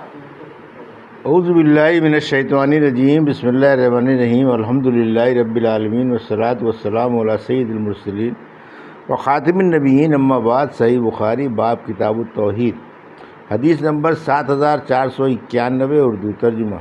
اعوذ باللہ من الشیطان الرجیم، بسم اللہ الرحمن الرحیم، الحمدللہ رب العالمین والصلاة والسلام علی سید المرسلین وخاتم النبیین، اما بعد۔ صحیح بخاری باب کتاب التوحید، حدیث نمبر 7491، اردو ترجمہ۔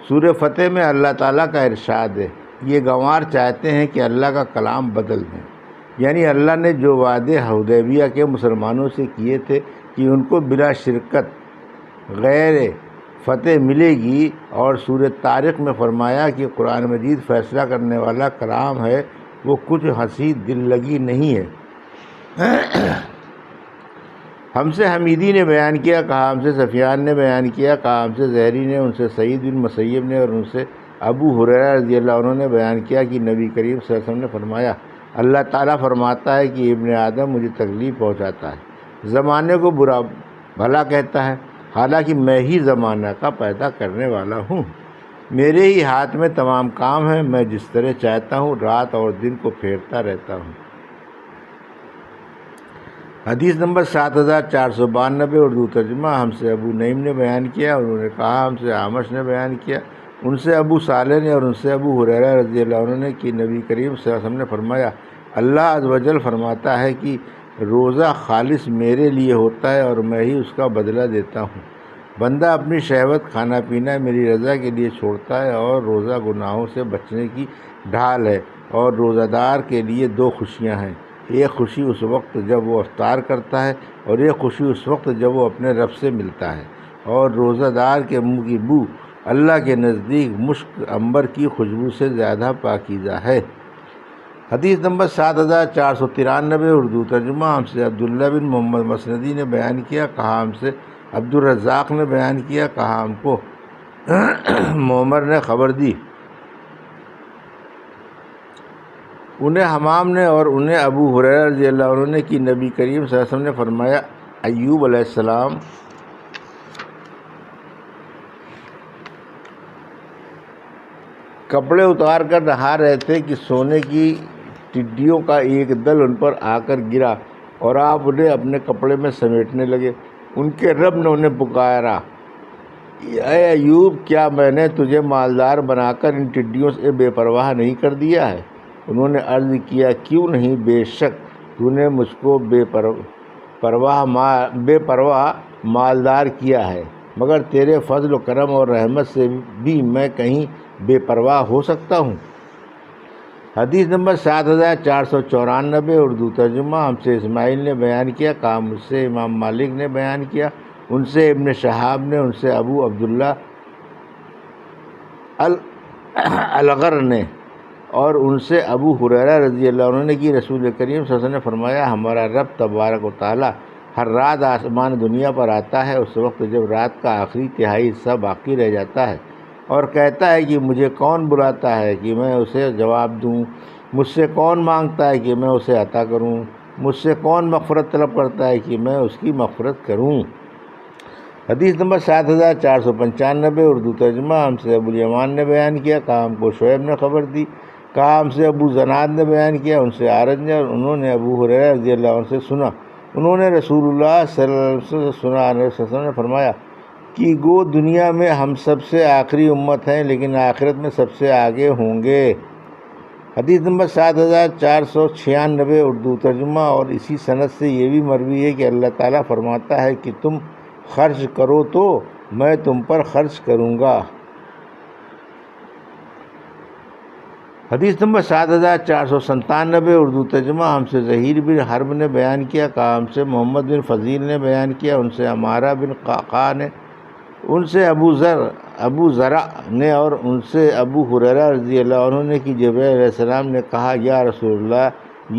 سورہ فتح میں اللہ تعالیٰ کا ارشاد ہے، یہ گنوار چاہتے ہیں کہ اللہ کا کلام بدل دیں، یعنی اللہ نے جو وعدے حدیبیہ کے مسلمانوں سے کیے تھے کہ ان کو بلا شرکت غیر فتح ملے گی، اور سورہ طارق میں فرمایا کہ قرآن مجید فیصلہ کرنے والا کلام ہے، وہ کچھ ہنسی دل لگی نہیں ہے۔ ہم سے حمیدی نے بیان کیا، کہا ہم سے سفیان نے بیان کیا، کہا ہم سے زہری نے، ان سے سعید بن مسیب نے، اور ان سے ابو ہریرہ رضی اللہ عنہ نے بیان کیا کہ نبی کریم صلی اللہ علیہ وسلم نے فرمایا، اللہ تعالیٰ فرماتا ہے کہ ابن آدم مجھے تکلیف پہنچاتا ہے، زمانے کو برا بھلا کہتا ہے، حالانکہ میں ہی زمانہ کا پیدا کرنے والا ہوں، میرے ہی ہاتھ میں تمام کام ہیں، میں جس طرح چاہتا ہوں رات اور دن کو پھیرتا رہتا ہوں۔ حدیث نمبر 7492، اردو ترجمہ۔ ہم سے ابو نعیم نے بیان کیا، انہوں نے کہا ہم سے اعمش نے بیان کیا، ان سے ابو صالح نے، اور ان سے ابو ہریرہ رضی اللہ عنہ نے کہ نبی کریم صلی اللہ علیہ وسلم نے فرمایا، اللہ عز و جل فرماتا ہے کہ روزہ خالص میرے لیے ہوتا ہے اور میں ہی اس کا بدلہ دیتا ہوں، بندہ اپنی شہوت کھانا پینا میری رضا کے لیے چھوڑتا ہے، اور روزہ گناہوں سے بچنے کی ڈھال ہے، اور روزہ دار کے لیے دو خوشیاں ہیں، ایک خوشی اس وقت جب وہ افطار کرتا ہے، اور ایک خوشی اس وقت جب وہ اپنے رب سے ملتا ہے، اور روزہ دار کے منہ کی بو اللہ کے نزدیک مشک عنبر کی خوشبو سے زیادہ پاکیزہ ہے۔ حدیث نمبر 7493، اردو ترجمہ۔ ہم سے عبداللہ بن محمد مسندی نے بیان کیا، کہا ہم سے عبدالرزاق نے بیان کیا، کہا ہم کو معمر نے خبر دی، انہیں حمام نے اور انہیں ابو ہریرہ رضی اللہ عنہ نے کہ نبی کریم صلی اللہ علیہ وسلم نے فرمایا، ایوب علیہ السلام کپڑے اتار کر نہا رہے تھے کہ سونے کی ٹڈیوں کا ایک دل ان پر آ کر گرا، اور آپ انہیں اپنے کپڑے میں سمیٹنے لگے۔ ان کے رب نے انہیں پکارا، اے ایوب، کیا میں نے تجھے مالدار بنا کر ان ٹڈیوں سے بے پرواہ نہیں کر دیا ہے؟ انہوں نے عرض کیا، کیوں نہیں، بے شک تو نے مجھ کو بے پرواہ مالدار کیا ہے، مگر تیرے فضل و کرم اور رحمت سے بھی میں کہیں بے پرواہ ہو سکتا ہوں۔ حدیث نمبر 7494، اردو ترجمہ۔ ہم سے اسماعیل نے بیان کیا، کہا مجھ سے امام مالک نے بیان کیا، ان سے ابن شہاب نے، ان سے ابو عبداللہ الغر نے، اور ان سے ابو ہریرہ رضی اللہ عنہ نے کہ رسول کریم صلی اللہ علیہ وسلم نے فرمایا، ہمارا رب تبارک و تعالیٰ ہر رات آسمان دنیا پر آتا ہے، اس وقت جب رات کا آخری تہائی حصہ باقی رہ جاتا ہے، اور کہتا ہے کہ مجھے کون بلاتا ہے کہ میں اسے جواب دوں، مجھ سے کون مانگتا ہے کہ میں اسے عطا کروں، مجھ سے کون مغفرت طلب کرتا ہے کہ میں اس کی مغفرت کروں۔ حدیث نمبر 7495، اردو ترجمہ۔ ہم سے ابو الیمان نے بیان کیا، کہا ہم کو شعیب نے خبر دی، کہا ہم سے ابو زناد نے بیان کیا، ان سے عارج نے، اور انہوں نے ابو ہریرہ رضی اللہ عنہ سے سنا، انہوں نے رسول اللہ صلی اللہ علیہ وسلم سے سنا، نبی صلی اللہ علیہ وسلم نے فرمایا کہ گو دنیا میں ہم سب سے آخری امت ہیں، لیکن آخرت میں سب سے آگے ہوں گے۔ حدیث نمبر 7496، اردو ترجمہ۔ اور اسی سند سے یہ بھی مروی ہے کہ اللہ تعالیٰ فرماتا ہے کہ تم خرچ کرو تو میں تم پر خرچ کروں گا۔ حدیث نمبر 7497، اردو ترجمہ۔ ہم سے زہیر بن حرب نے بیان کیا، کہا ہم سے محمد بن فضیل نے بیان کیا، ان سے عمارہ بن قعقاع نے، ان سے ابو زرع نے، اور ان سے ابو ہریرہ رضی اللہ عنہ نے کہ جبرائیل علیہ السلام نے کہا، یا رسول اللہ،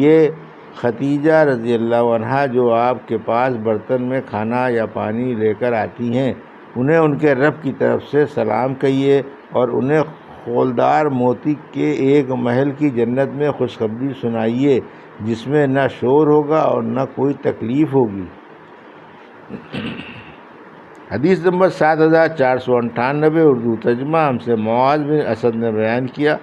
یہ ختیجہ رضی اللہ عنہا جو آپ کے پاس برتن میں کھانا یا پانی لے کر آتی ہیں، انہیں ان کے رب کی طرف سے سلام کہیے، اور انہیں خولدار موتی کے ایک محل کی جنت میں خوشخبری سنائیے، جس میں نہ شور ہوگا اور نہ کوئی تکلیف ہوگی۔ حدیث نمبر 7498، اردو ترجمہ۔ ہم سے معاذ بن اسد نے بیان کیا،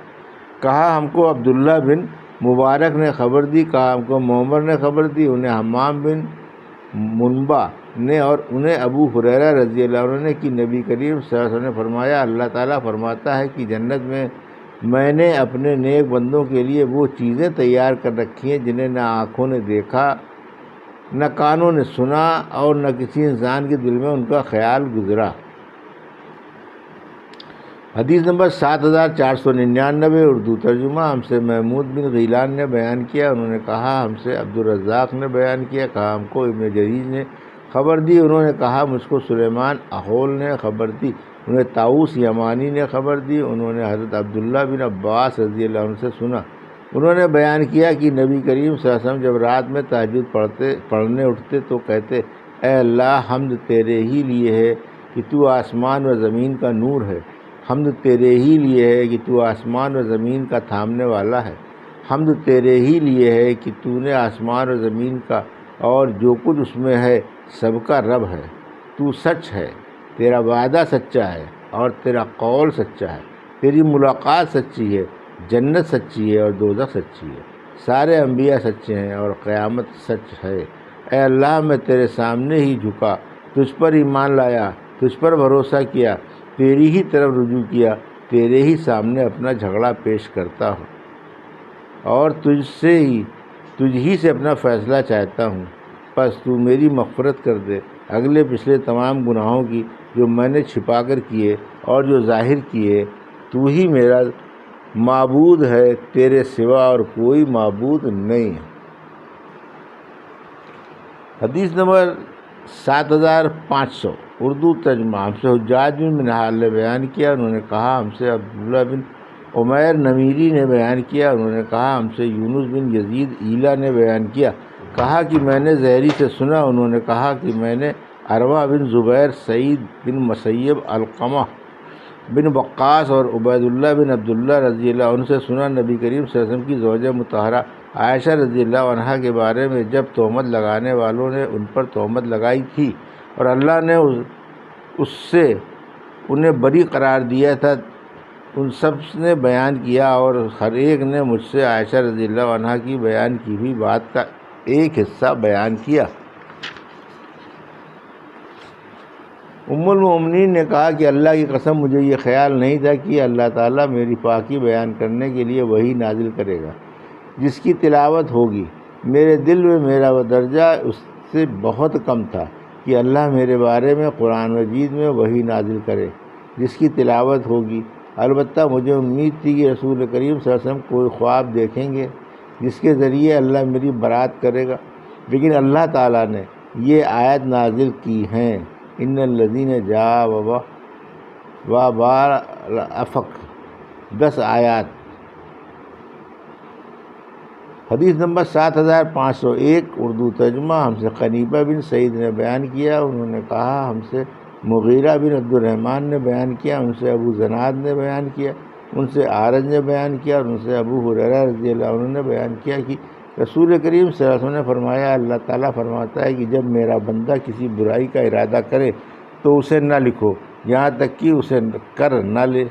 کہا ہم کو عبداللہ بن مبارک نے خبر دی، کہا ہم کو معمر نے خبر دی، انہیں حمام بن منبع نے اور انہیں ابو ہریرہ رضی اللہ عنہ نے کہ نبی کریم صلی اللہ علیہ وسلم نے فرمایا اللہ تعالیٰ فرماتا ہے کہ جنت میں نے اپنے نیک بندوں کے لیے وہ چیزیں تیار کر رکھی ہیں جنہیں نہ آنکھوں نے دیکھا، نہ کانوں نے سنا، اور نہ کسی انسان کے دل میں ان کا خیال گزرا۔ حدیث نمبر 7499 اردو ترجمہ۔ ہم سے محمود بن غیلان نے بیان کیا، انہوں نے کہا ہم سے عبدالرزاق نے بیان کیا، کہا ہم کو ابن جریج نے خبر دی، انہوں نے کہا مجھ کو سلیمان اخول نے خبر دی، انہیں طاؤس یمانی نے خبر دی، انہوں نے حضرت عبداللہ بن عباس رضی اللہ عنہ سے سنا، انہوں نے بیان کیا کہ نبی کریم صلی اللہ علیہ وسلم جب رات میں تہجد پڑھنے اٹھتے تو کہتے اے اللہ حمد تیرے ہی لیے ہے کہ تو آسمان و زمین کا نور ہے، حمد تیرے ہی لیے ہے کہ تو آسمان و زمین کا تھامنے والا ہے، حمد تیرے ہی لیے ہے کہ تو نے آسمان و زمین کا اور جو کچھ اس میں ہے سب کا رب ہے، تو سچ ہے، تیرا وعدہ سچا ہے اور تیرا قول سچا ہے، تیری ملاقات سچی ہے، جنت سچی ہے اور دوزخ سچی ہے، سارے انبیاء سچے ہیں اور قیامت سچ ہے۔ اے اللہ میں تیرے سامنے ہی جھکا، تجھ پر ایمان لایا، تجھ پر بھروسہ کیا، تیری ہی طرف رجوع کیا، تیرے ہی سامنے اپنا جھگڑا پیش کرتا ہوں اور تجھ ہی سے اپنا فیصلہ چاہتا ہوں، پس تو میری مغفرت کر دے اگلے پچھلے تمام گناہوں کی جو میں نے چھپا کر کیے اور جو ظاہر کیے، تو ہی میرا معبود ہے، تیرے سوا اور کوئی معبود نہیں ہے۔ حدیث نمبر 7500 اردو ترجمہ۔ ہم سے حجاج بن منہال نے بیان کیا، انہوں نے کہا ہم سے عبداللہ بن عمیر نمیری نے بیان کیا، انہوں نے کہا ہم سے یونس بن یزید ایلا نے بیان کیا، کہا کہ میں نے زہری سے سنا، انہوں نے کہا کہ میں نے عروہ بن زبیر، سعید بن مسیب، علقمہ بن وقاص اور عبید اللہ بن عبداللہ رضی اللہ عنہ سے سنا، نبی کریم صلی اللہ علیہ وسلم کی زوجہ مطہرہ عائشہ رضی اللہ عنہا کے بارے میں جب تہمت لگانے والوں نے ان پر تہمت لگائی تھی اور اللہ نے اس سے انہیں بری قرار دیا تھا، ان سب نے بیان کیا اور ہر ایک نے مجھ سے عائشہ رضی اللہ عنہا کی بیان کی ہوئی بات کا ایک حصہ بیان کیا۔ ام المؤمنین نے کہا کہ اللہ کی قسم مجھے یہ خیال نہیں تھا کہ اللہ تعالیٰ میری پاکی بیان کرنے کے لیے وحی نازل کرے گا جس کی تلاوت ہوگی، میرے دل میں میرا وہ درجہ اس سے بہت کم تھا کہ اللہ میرے بارے میں قرآن مجید میں وحی نازل کرے جس کی تلاوت ہوگی، البتہ مجھے امید تھی کہ رسول کریم صلی اللہ علیہ وسلم کوئی خواب دیکھیں گے جس کے ذریعے اللہ میری برات کرے گا، لیکن اللہ تعالیٰ نے یہ آیت نازل کی ہیں ان الذین جاءوا وبار الافق 10 آیات۔ حدیث نمبر 7501 اردو ترجمہ۔ ہم سے قنیبہ بن سعید نے بیان کیا، انہوں نے کہا ہم سے مغیرہ بن عبد الرحمن نے بیان کیا، ان سے ابو زناد نے بیان کیا، ان سے اعرج نے بیان کیا اور ان سے ابو ہریرہ رضی اللہ عنہ نے بیان کیا کہ رسول کریم صلی اللہ علیہ وسلم نے فرمایا اللہ تعالیٰ فرماتا ہے کہ جب میرا بندہ کسی برائی کا ارادہ کرے تو اسے نہ لکھو یہاں تک کہ اسے کر نہ لے،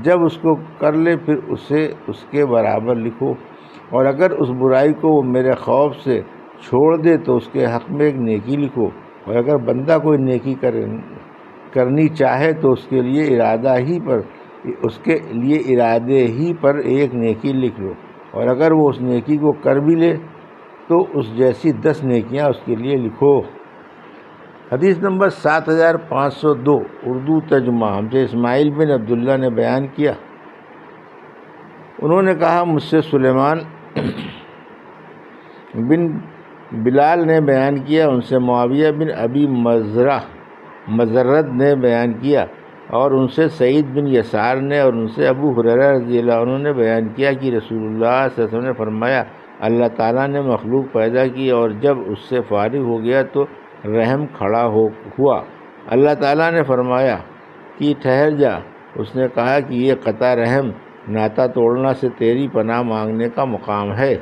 جب اس کو کر لے پھر اسے اس کے برابر لکھو، اور اگر اس برائی کو وہ میرے خوف سے چھوڑ دے تو اس کے حق میں ایک نیکی لکھو، اور اگر بندہ کوئی نیکی کرنی چاہے تو اس کے لیے ارادے ہی پر ایک نیکی لکھ لو، اور اگر وہ اس نیکی کو کر بھی لے تو اس جیسی 10 نیکیاں اس کے لیے لکھو۔ حدیث نمبر 7502 اردو ترجمہ۔ ہم سے اسماعیل بن عبداللہ نے بیان کیا، انہوں نے کہا مجھ سے سلیمان بن بلال نے بیان کیا، ان سے معاویہ بن ابی مزرد نے بیان کیا اور ان سے سعید بن یسار نے اور ان سے ابو ہریرہ رضی اللہ عنہ نے بیان کیا کہ رسول اللہ صلی اللہ علیہ وسلم نے فرمایا اللہ تعالیٰ نے مخلوق پیدا کی اور جب اس سے فارغ ہو گیا تو رحم کھڑا ہوا، اللہ تعالیٰ نے فرمایا کہ ٹھہر جا، اس نے کہا کہ یہ قطع رحم ناتا توڑنا سے تیری پناہ مانگنے کا مقام ہے،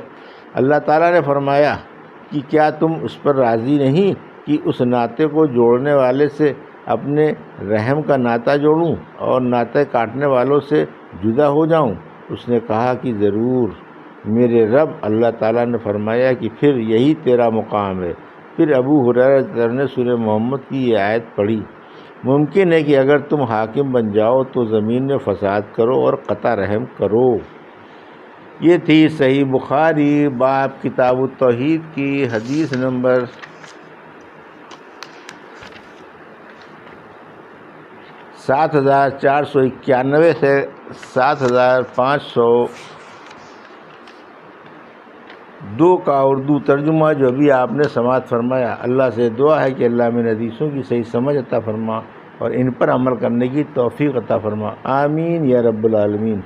اللہ تعالیٰ نے فرمایا کہ کیا تم اس پر راضی نہیں کہ اس ناطے کو جوڑنے والے سے اپنے رحم کا ناطہ جوڑوں اور ناطے کاٹنے والوں سے جدا ہو جاؤں؟ اس نے کہا کہ ضرور میرے رب، اللہ تعالیٰ نے فرمایا کہ پھر یہی تیرا مقام ہے، پھر ابو ہریرہ نے سورہ محمد کی یہ آیت پڑھی، ممکن ہے کہ اگر تم حاکم بن جاؤ تو زمین میں فساد کرو اور قطع رحم کرو۔ یہ تھی صحیح بخاری باب کتاب التوحید کی حدیث نمبر 7491 سے 7502 کا اردو ترجمہ جو ابھی آپ نے سماعت فرمایا۔ اللہ سے دعا ہے کہ اللہ میں حدیثوں کی صحیح سمجھ عطا فرما اور ان پر عمل کرنے کی توفیق عطا فرما، آمین یا رب العالمین۔